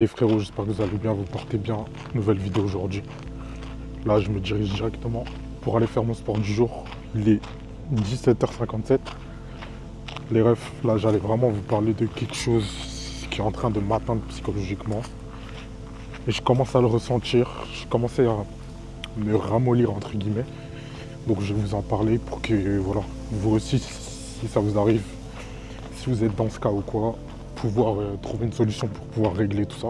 Les frérots, j'espère que vous allez bien, vous portez bien. Nouvelle vidéo aujourd'hui. Là, je me dirige directement pour aller faire mon sport du jour. Il est 17h57. Les refs, là, j'allais vraiment vous parler de quelque chose qui est en train de m'atteindre psychologiquement. Et je commence à le ressentir. Je commençais à me ramollir, entre guillemets. Donc, je vais vous en parler pour que, voilà, vous aussi, si ça vous arrive, si vous êtes dans ce cas ou quoi, pouvoir trouver une solution pour pouvoir régler tout ça.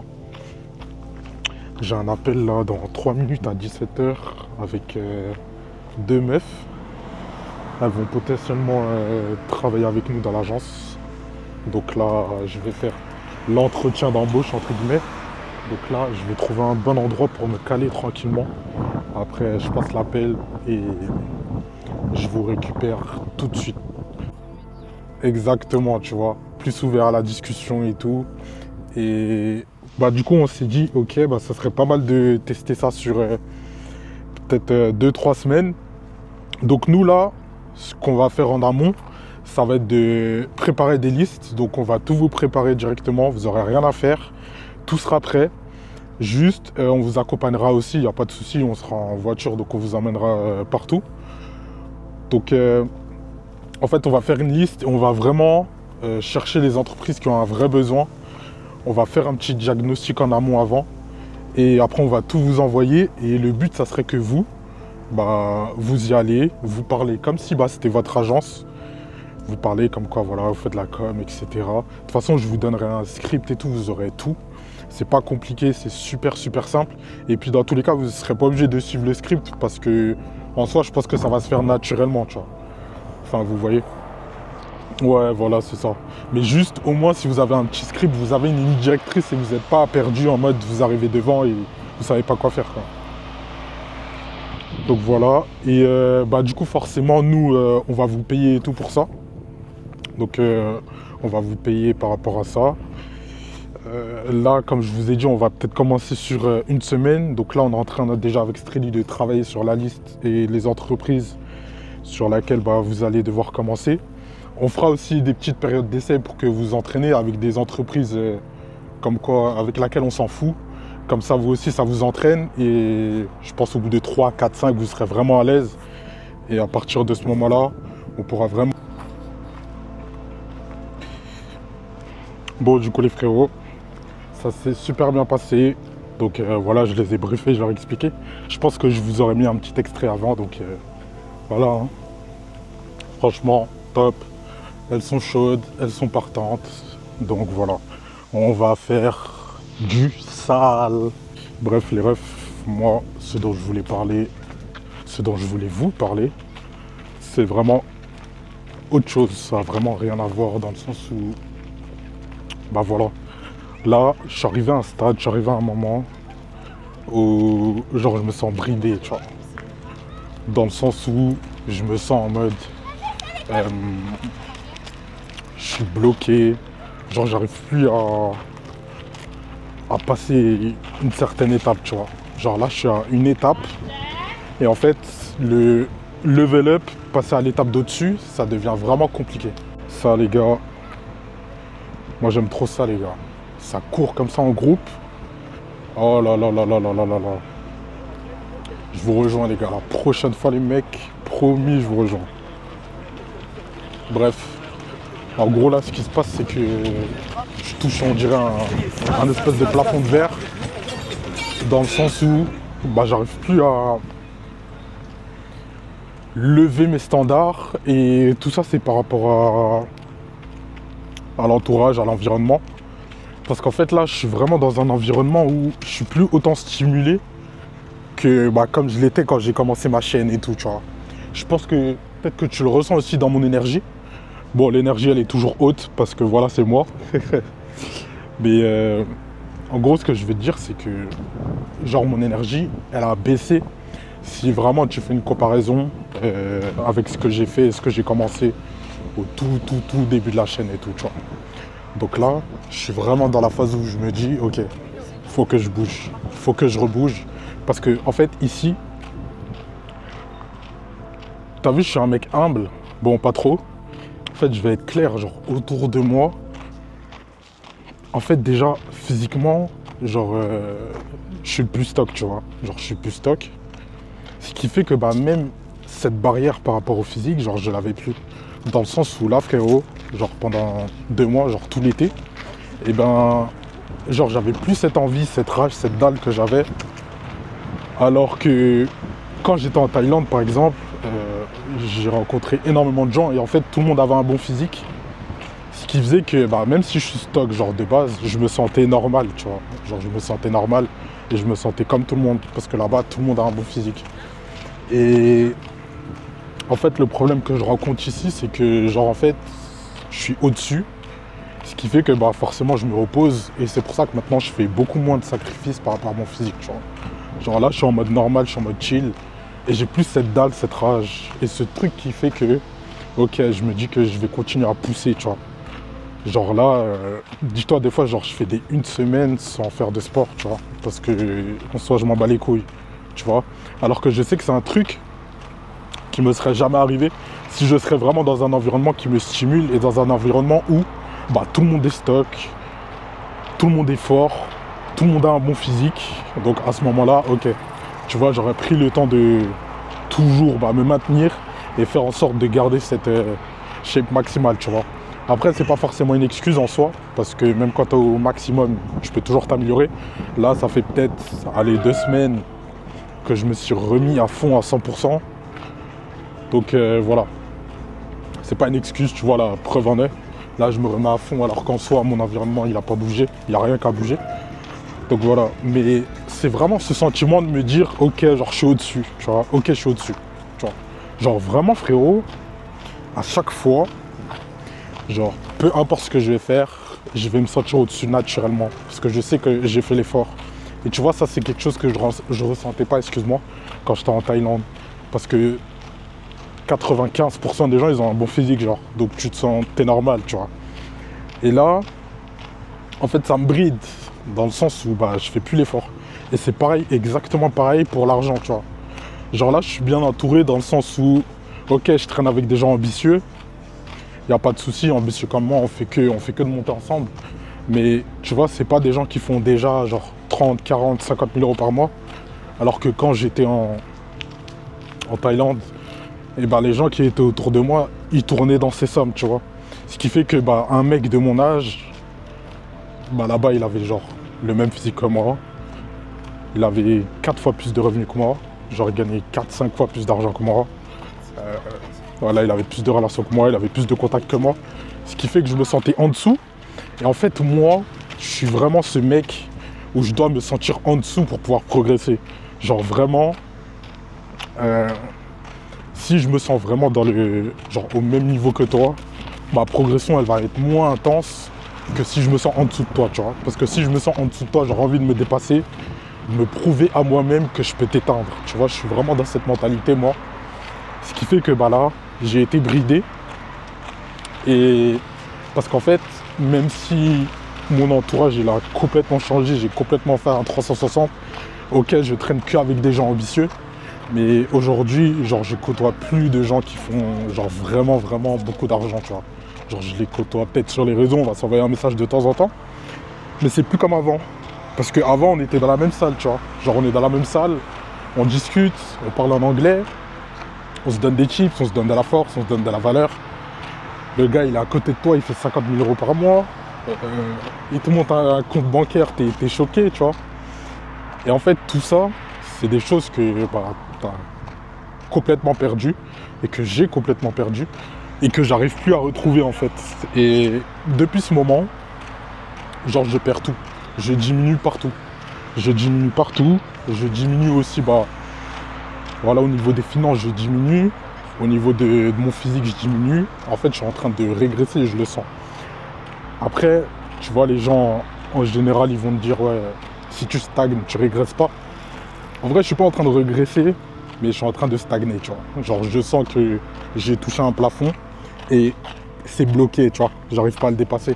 J'ai un appel là dans 3 minutes à 17h avec deux meufs. Elles vont potentiellement travailler avec nous dans l'agence. Donc là, je vais faire l'entretien d'embauche entre guillemets. Donc là, je vais trouver un bon endroit pour me caler tranquillement. Après, je passe l'appel et je vous récupère tout de suite. Exactement, tu vois. Plus ouvert à la discussion et tout. Et bah du coup on s'est dit ok, bah ça serait pas mal de tester ça sur peut-être 2-3 semaines. Donc nous là, ce qu'on va faire en amont, ça va être de préparer des listes. Donc on va tout vous préparer directement, vous n'aurez rien à faire, tout sera prêt. Juste on vous accompagnera aussi, il n'y a pas de souci, on sera en voiture donc on vous emmènera partout. Donc en fait on va faire une liste et on va vraiment chercher les entreprises qui ont un vrai besoin. On va faire un petit diagnostic en amont avant. Et après, on va tout vous envoyer. Et le but, ça serait que vous, bah, vous y allez, vous parlez comme si bah, c'était votre agence. Vous parlez comme quoi, voilà, vous faites de la com, etc. De toute façon, je vous donnerai un script et tout, vous aurez tout. C'est pas compliqué, c'est super simple. Et puis, dans tous les cas, vous ne serez pas obligé de suivre le script parce que, en soi, je pense que ça va se faire naturellement, tu vois. Enfin, vous voyez. Ouais, voilà, c'est ça. Mais juste, au moins, si vous avez un petit script, vous avez une ligne directrice et vous n'êtes pas perdu en mode vous arrivez devant et vous savez pas quoi faire, quoi. Donc voilà. Et bah du coup, forcément, nous, on va vous payer et tout pour ça. Donc, on va vous payer par rapport à ça. Là, comme je vous ai dit, on va peut-être commencer sur une semaine. Donc là, on est en train déjà avec Streli de travailler sur la liste et les entreprises sur lesquelles bah, vous allez devoir commencer. On fera aussi des petites périodes d'essai pour que vous entraînez avec des entreprises comme quoi, avec laquelle on s'en fout. Comme ça, vous aussi, ça vous entraîne. Et je pense au bout de 3, 4, 5, vous serez vraiment à l'aise. Et à partir de ce moment-là, on pourra vraiment... Bon, du coup, les frérots, ça s'est super bien passé. Donc voilà, je les ai briefés, je leur ai expliqué. Je pense que je vous aurais mis un petit extrait avant. Donc voilà. Hein. Franchement, top. Elles sont chaudes, elles sont partantes. Donc voilà, on va faire du sale. Bref, les refs, moi, ce dont je voulais parler, ce dont je voulais vous parler, c'est vraiment autre chose. Ça n'a vraiment rien à voir dans le sens où, bah voilà. Là, je suis arrivé à un stade, je suis arrivé à un moment où, genre, je me sens bridé, tu vois. Dans le sens où je me sens en mode... je suis bloqué, genre j'arrive plus à passer une certaine étape, tu vois. Genre là, je suis à une étape et en fait, le level up, passer à l'étape d'au-dessus, ça devient vraiment compliqué. Ça, les gars, moi j'aime trop ça, les gars. Ça court comme ça en groupe. Oh là là là là là là là là. Je vous rejoins, les gars. La prochaine fois, les mecs, promis, je vous rejoins. Bref. En gros, là, ce qui se passe, c'est que je touche, on dirait, un espèce de plafond de verre. Dans le sens où bah, j'arrive plus à lever mes standards. Et tout ça, c'est par rapport à l'entourage, à l'environnement. Parce qu'en fait, là, je suis vraiment dans un environnement où je suis plus autant stimulé que bah, comme je l'étais quand j'ai commencé ma chaîne et tout, tu vois. Je pense que peut-être que tu le ressens aussi dans mon énergie. Bon, l'énergie, elle est toujours haute parce que voilà, c'est moi. Mais en gros, ce que je vais te dire, c'est que genre mon énergie, elle a baissé. Si vraiment tu fais une comparaison avec ce que j'ai fait et ce que j'ai commencé au tout début de la chaîne et tout, tu vois. Donc là, je suis vraiment dans la phase où je me dis, ok, faut que je bouge, faut que je rebouge. Parce que en fait, ici, t'as vu, je suis un mec humble. Bon, pas trop. En fait, je vais être clair, genre autour de moi. En fait, déjà, physiquement, genre, je suis plus stock, tu vois. Genre, je suis plus stock. Ce qui fait que bah, même cette barrière par rapport au physique, genre, je l'avais plus. Dans le sens où là, frérot, genre pendant 2 mois, genre tout l'été, et ben, genre, j'avais plus cette envie, cette rage, cette dalle que j'avais. Alors que quand j'étais en Thaïlande, par exemple, j'ai rencontré énormément de gens et en fait, tout le monde avait un bon physique. Ce qui faisait que bah, même si je suis stock, genre de base, je me sentais normal, tu vois. Genre, je me sentais normal et je me sentais comme tout le monde parce que là-bas, tout le monde a un bon physique. Et en fait, le problème que je rencontre ici, c'est que, genre, en fait, je suis au-dessus. Ce qui fait que, bah, forcément, je me repose. Et c'est pour ça que maintenant, je fais beaucoup moins de sacrifices par rapport à mon physique, tu vois. Genre là, je suis en mode normal, je suis en mode chill. Et j'ai plus cette dalle, cette rage. Et ce truc qui fait que, ok, je me dis que je vais continuer à pousser, tu vois. Genre là, dis-toi, des fois, genre, je fais une semaine sans faire de sport, tu vois. Parce que, en soi, je m'en bats les couilles, tu vois. Alors que je sais que c'est un truc qui me serait jamais arrivé si je serais vraiment dans un environnement qui me stimule et dans un environnement où bah, tout le monde est stock, tout le monde est fort, tout le monde a un bon physique. Donc à ce moment-là, ok, tu vois, j'aurais pris le temps de toujours bah, me maintenir et faire en sorte de garder cette shape maximale, tu vois. Après, c'est pas forcément une excuse en soi, parce que même quand tu es au maximum, tu peux toujours t'améliorer. Là, ça fait peut-être, allez, 2 semaines que je me suis remis à fond à 100%. Donc voilà, c'est pas une excuse, tu vois, la preuve en est. Là, je me remets à fond alors qu'en soi, mon environnement, il n'a pas bougé, il n'y a rien qu'à bouger. Donc voilà, mais c'est vraiment ce sentiment de me dire, ok, genre je suis au-dessus, tu vois, ok, je suis au-dessus, tu vois. Genre vraiment, frérot, à chaque fois, genre, peu importe ce que je vais faire, je vais me sentir au-dessus naturellement, parce que je sais que j'ai fait l'effort. Et tu vois, ça, c'est quelque chose que je ressentais pas, excuse-moi, quand j'étais en Thaïlande. Parce que 95% des gens, ils ont un bon physique, genre. Donc tu te sens, t'es normal, tu vois. Et là, en fait, ça me bride, dans le sens où bah, je fais plus l'effort. Et c'est pareil, exactement pareil pour l'argent, tu vois. Genre là, je suis bien entouré dans le sens où, ok, je traîne avec des gens ambitieux. Il n'y a pas de souci, ambitieux comme moi, on fait que de monter ensemble. Mais tu vois, c'est pas des gens qui font déjà genre 30, 40, 50 000 euros par mois. Alors que quand j'étais en Thaïlande, et bah, les gens qui étaient autour de moi, ils tournaient dans ces sommes, tu vois. Ce qui fait que bah, un mec de mon âge, bah, là-bas, il avait genre le même physique que moi. Il avait 4 fois plus de revenus que moi. Genre, il gagnait 4-5 fois plus d'argent que moi. Voilà, il avait plus de relations que moi, il avait plus de contacts que moi. Ce qui fait que je me sentais en dessous. Et en fait, moi, je suis vraiment ce mec où je dois me sentir en dessous pour pouvoir progresser. Genre vraiment... si je me sens vraiment genre au même niveau que toi, ma progression elle va être moins intense que si je me sens en dessous de toi, tu vois. Parce que si je me sens en dessous de toi, j'ai envie de me dépasser, de me prouver à moi-même que je peux t'éteindre. Tu vois, je suis vraiment dans cette mentalité, moi. Ce qui fait que bah là, j'ai été bridé. Et parce qu'en fait, même si mon entourage il a complètement changé, j'ai complètement fait un 360, ok, je traîne que avec des gens ambitieux. Mais aujourd'hui, genre, je côtoie plus de gens qui font, genre, vraiment, vraiment beaucoup d'argent, tu vois. Genre, je les côtoie peut-être sur les réseaux, on va s'envoyer un message de temps en temps. Mais c'est plus comme avant. Parce qu'avant, on était dans la même salle, tu vois. Genre, on est dans la même salle, on discute, on parle en anglais, on se donne des chips, on se donne de la force, on se donne de la valeur. Le gars, il est à côté de toi, il fait 50 000 euros par mois. Il te montre un compte bancaire, t'es choqué, tu vois. Et en fait, tout ça, c'est des choses que bah, t'as complètement perdu et que j'ai complètement perdu et que j'arrive plus à retrouver en fait. Et depuis ce moment, genre je perds tout. Je diminue partout. Je diminue partout. Je diminue aussi, bah voilà, au niveau des finances, je diminue. Au niveau de mon physique, je diminue. En fait, je suis en train de régresser et je le sens. Après, tu vois, les gens en général, ils vont te dire ouais, si tu stagnes, tu régresses pas. En vrai, je suis pas en train de régresser, mais je suis en train de stagner, tu vois. Genre, je sens que j'ai touché un plafond et c'est bloqué, tu vois. J'arrive pas à le dépasser.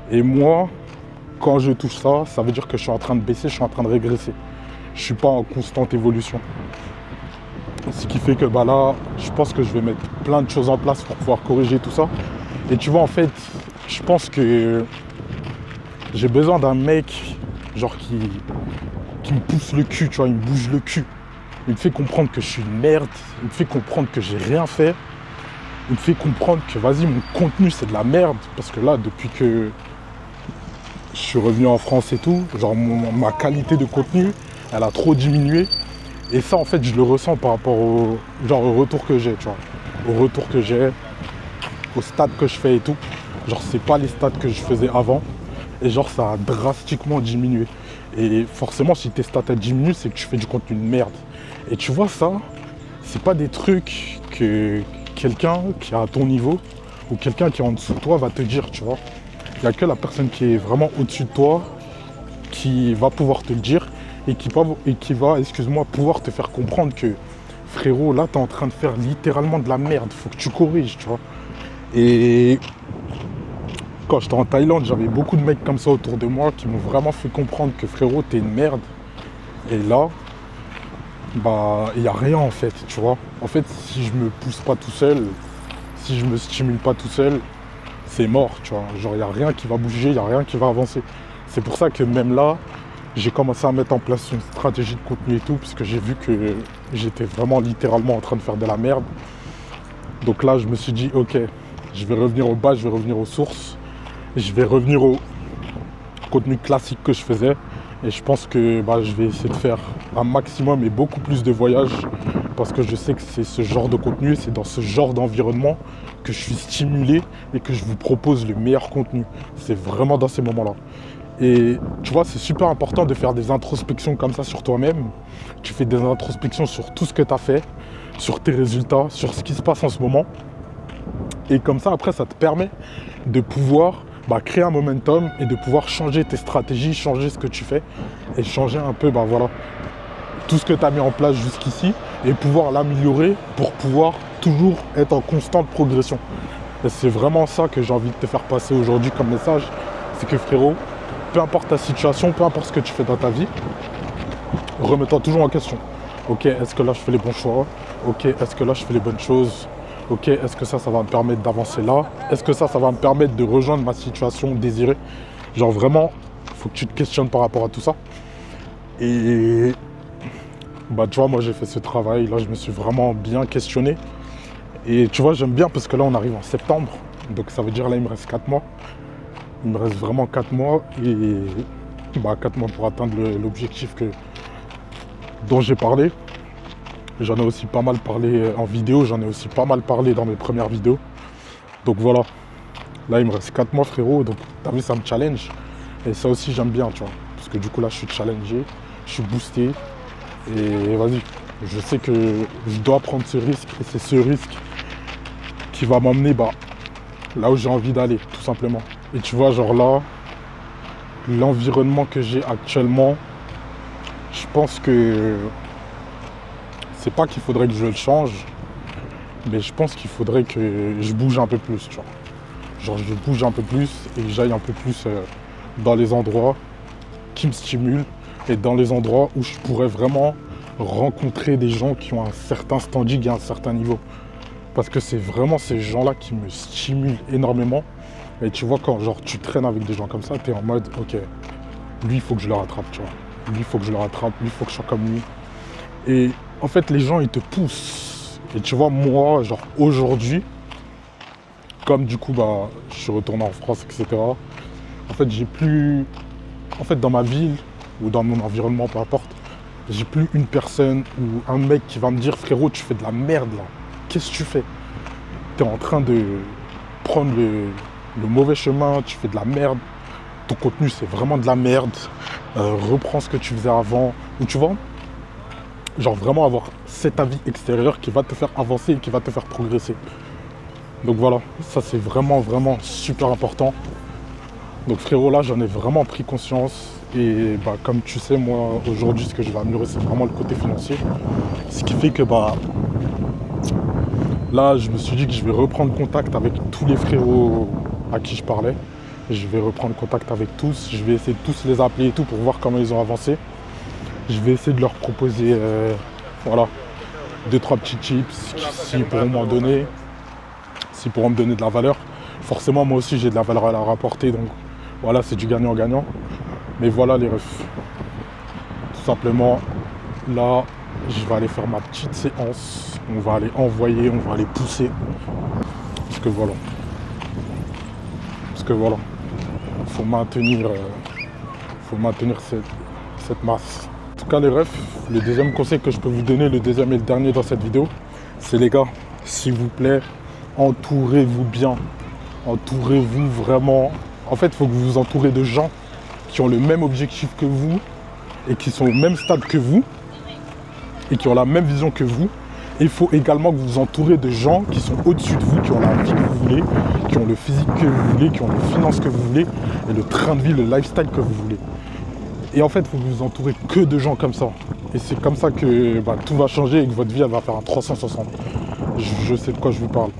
Et moi, quand je touche ça, ça veut dire que je suis en train de baisser, je suis en train de régresser. Je suis pas en constante évolution. Ce qui fait que bah là, je pense que je vais mettre plein de choses en place pour pouvoir corriger tout ça. Et tu vois, en fait, je pense que j'ai besoin d'un mec genre qui me pousse le cul, tu vois, il me bouge le cul. Il me fait comprendre que je suis une merde, il me fait comprendre que j'ai rien fait. Il me fait comprendre que, vas-y, mon contenu, c'est de la merde. Parce que là, depuis que je suis revenu en France et tout, genre, ma qualité de contenu, elle a trop diminué. Et ça, en fait, je le ressens par rapport au retour que j'ai, tu vois. Au retour que j'ai, aux stats que je fais et tout. Genre, c'est pas les stats que je faisais avant. Et genre, ça a drastiquement diminué. Et forcément, si tes stats diminuent, c'est que tu fais du contenu de merde. Et tu vois, ça, c'est pas des trucs que quelqu'un qui est à ton niveau ou quelqu'un qui est en dessous de toi va te dire, tu vois. Il n'y a que la personne qui est vraiment au-dessus de toi qui va pouvoir te le dire et qui va, excuse-moi, pouvoir te faire comprendre que, frérot, là, tu es en train de faire littéralement de la merde. Faut que tu corriges, tu vois. Et quand j'étais en Thaïlande, j'avais beaucoup de mecs comme ça autour de moi qui m'ont vraiment fait comprendre que, frérot, t'es une merde. Et là, bah, il n'y a rien en fait, tu vois. En fait, si je me pousse pas tout seul, si je me stimule pas tout seul, c'est mort, tu vois. Genre, il n'y a rien qui va bouger, il n'y a rien qui va avancer. C'est pour ça que même là, j'ai commencé à mettre en place une stratégie de contenu et tout, puisque j'ai vu que j'étais vraiment littéralement en train de faire de la merde. Donc là, je me suis dit, ok, je vais revenir au bas, je vais revenir aux sources, je vais revenir au contenu classique que je faisais. Et je pense que bah, je vais essayer de faire un maximum et beaucoup plus de voyages parce que je sais que c'est ce genre de contenu, c'est dans ce genre d'environnement que je suis stimulé et que je vous propose le meilleur contenu. C'est vraiment dans ces moments-là. Et tu vois, c'est super important de faire des introspections comme ça sur toi-même. Tu fais des introspections sur tout ce que tu as fait, sur tes résultats, sur ce qui se passe en ce moment. Et comme ça, après, ça te permet de pouvoir créer un momentum et de pouvoir changer tes stratégies, changer ce que tu fais et changer un peu voilà, tout ce que tu as mis en place jusqu'ici et pouvoir l'améliorer pour pouvoir toujours être en constante progression. Et c'est vraiment ça que j'ai envie de te faire passer aujourd'hui comme message. C'est que frérot, peu importe ta situation, peu importe ce que tu fais dans ta vie, remets-toi toujours en question. Ok, est-ce que là je fais les bons choix? Ok, est-ce que là je fais les bonnes choses? Ok, est-ce que ça va me permettre d'avancer là? Est-ce que ça va me permettre de rejoindre ma situation désirée? Genre vraiment, il faut que tu te questionnes par rapport à tout ça. Et bah tu vois, moi j'ai fait ce travail, là je me suis vraiment bien questionné. Et tu vois, j'aime bien parce que là on arrive en septembre. Donc ça veut dire là il me reste 4 mois. Il me reste vraiment 4 mois et 4 mois pour atteindre l'objectif dont j'ai parlé. J'en ai aussi pas mal parlé en vidéo, j'en ai aussi pas mal parlé dans mes premières vidéos. Donc voilà, là il me reste 4 mois frérot, donc t'as vu ça me challenge. Et ça aussi j'aime bien, tu vois. Parce que du coup là je suis challengé, je suis boosté. Et vas-y, je sais que je dois prendre ce risque et c'est ce risque qui va m'emmener là où j'ai envie d'aller, tout simplement. Et tu vois, genre là, l'environnement que j'ai actuellement, je pense que c'est pas qu'il faudrait que je le change, mais je pense qu'il faudrait que je bouge un peu plus, tu vois. Genre je bouge un peu plus et que j'aille un peu plus dans les endroits qui me stimulent et dans les endroits où je pourrais vraiment rencontrer des gens qui ont un certain standing et un certain niveau. Parce que c'est vraiment ces gens-là qui me stimulent énormément. Et tu vois, quand genre tu traînes avec des gens comme ça, tu es en mode, ok, lui, il faut que je le rattrape, tu vois. Lui, il faut que je le rattrape, lui, il faut que je sois comme lui. Et en fait, les gens, ils te poussent. Et tu vois, moi, genre aujourd'hui, comme du coup, je suis retourné en France, etc. En fait, j'ai plus... En fait, dans ma ville ou dans mon environnement, peu importe, j'ai plus une personne ou un mec qui va me dire, frérot, tu fais de la merde, là. Qu'est-ce que tu fais? Tu es en train de prendre le mauvais chemin, tu fais de la merde. Ton contenu, c'est vraiment de la merde. Reprends ce que tu faisais avant. Ou tu vois, genre vraiment avoir cet avis extérieur qui va te faire avancer et qui va te faire progresser. Donc voilà, ça c'est vraiment super important. Donc frérot, là j'en ai vraiment pris conscience. Et comme tu sais, moi aujourd'hui ce que je vais améliorer, c'est vraiment le côté financier. Ce qui fait que là je me suis dit que je vais reprendre contact avec tous les frérots à qui je parlais. Je vais reprendre contact avec tous. Je vais essayer de tous les appeler et tout pour voir comment ils ont avancé. Je vais essayer de leur proposer voilà, 2-3 petits tips s'ils pourront m'en donner, s'ils pourront me donner de la valeur. Forcément, moi aussi, j'ai de la valeur à leur apporter, donc voilà, c'est du gagnant-gagnant. Mais voilà les refs. Tout simplement, là, je vais aller faire ma petite séance. On va aller envoyer, on va aller pousser. Parce que voilà. Faut maintenir cette masse. En tout cas les refs, le deuxième conseil que je peux vous donner, le deuxième et le dernier dans cette vidéo, c'est les gars, s'il vous plaît, entourez-vous bien. Entourez-vous vraiment. En fait, il faut que vous vous entourez de gens qui ont le même objectif que vous et qui sont au même stade que vous et qui ont la même vision que vous. Et il faut également que vous vous entourez de gens qui sont au-dessus de vous, qui ont la vie que vous voulez, qui ont le physique que vous voulez, qui ont les finances que vous voulez et le train de vie, le lifestyle que vous voulez. Et en fait, il faut que vous vous entourez que de gens comme ça. Et c'est comme ça que tout va changer et que votre vie elle va faire un 360. Je sais de quoi je vous parle.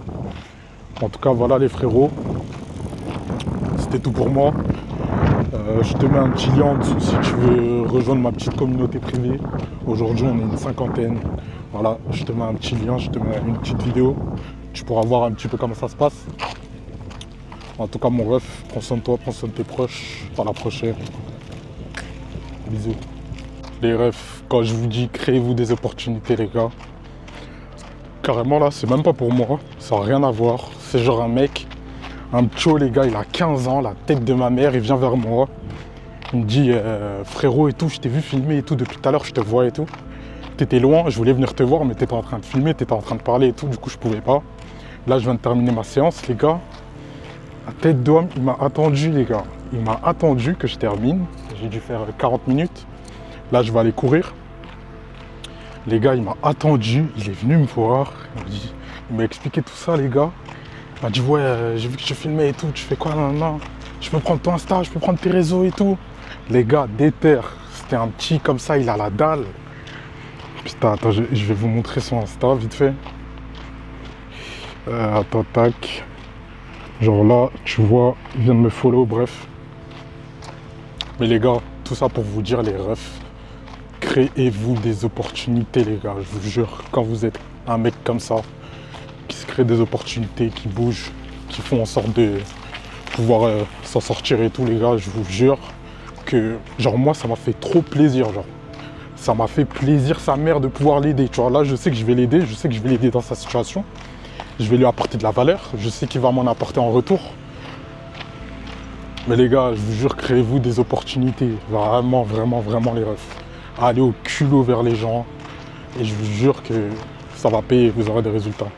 En tout cas, voilà les frérots. C'était tout pour moi. Je te mets un petit lien en dessous si tu veux rejoindre ma petite communauté privée. Aujourd'hui, on est une 50aine. Voilà, je te mets un petit lien, je te mets une petite vidéo. Tu pourras voir un petit peu comment ça se passe. En tout cas, mon ref, prends soin de toi, prends soin de tes proches. À la prochaine. Bisous. Les refs, quand je vous dis créez-vous des opportunités, les gars. Carrément là, c'est même pas pour moi. Ça n'a rien à voir. C'est genre un mec, un pcho, les gars, il a 15 ans, la tête de ma mère, il vient vers moi. Il me dit frérot et tout, je t'ai vu filmer et tout, depuis tout à l'heure je te vois et tout. T'étais loin, je voulais venir te voir, mais t'étais en train de filmer, t'étais en train de parler et tout, du coup je pouvais pas. Là je viens de terminer ma séance, les gars. La tête d'homme, il m'a attendu, les gars. Il m'a attendu que je termine. J'ai dû faire 40 minutes. Là je vais aller courir. Les gars, il m'a attendu, il est venu me voir. Il m'a expliqué tout ça, les gars. Il m'a dit ouais, j'ai vu que tu filmais et tout, tu fais quoi, non. Je peux prendre ton Insta, je peux prendre tes réseaux et tout. Les gars, déter. C'était un petit comme ça, il a la dalle. Putain, attends, je vais vous montrer son Insta vite fait. Attends, tac. Genre là, tu vois, il vient de me follow, bref. Mais les gars, tout ça pour vous dire, les refs, créez-vous des opportunités, les gars. Je vous jure, quand vous êtes un mec comme ça, qui se crée des opportunités, qui bougent, qui font en sorte de pouvoir s'en sortir et tout, les gars, je vous jure que, genre, moi, ça m'a fait trop plaisir, genre. Ça m'a fait plaisir, sa mère, de pouvoir l'aider. Tu vois, là, je sais que je vais l'aider, je sais que je vais l'aider dans sa situation. Je vais lui apporter de la valeur, je sais qu'il va m'en apporter en retour. Mais les gars, je vous jure, créez-vous des opportunités. Vraiment, vraiment, vraiment, les refs. Allez au culot vers les gens. Et je vous jure que ça va payer, vous aurez des résultats.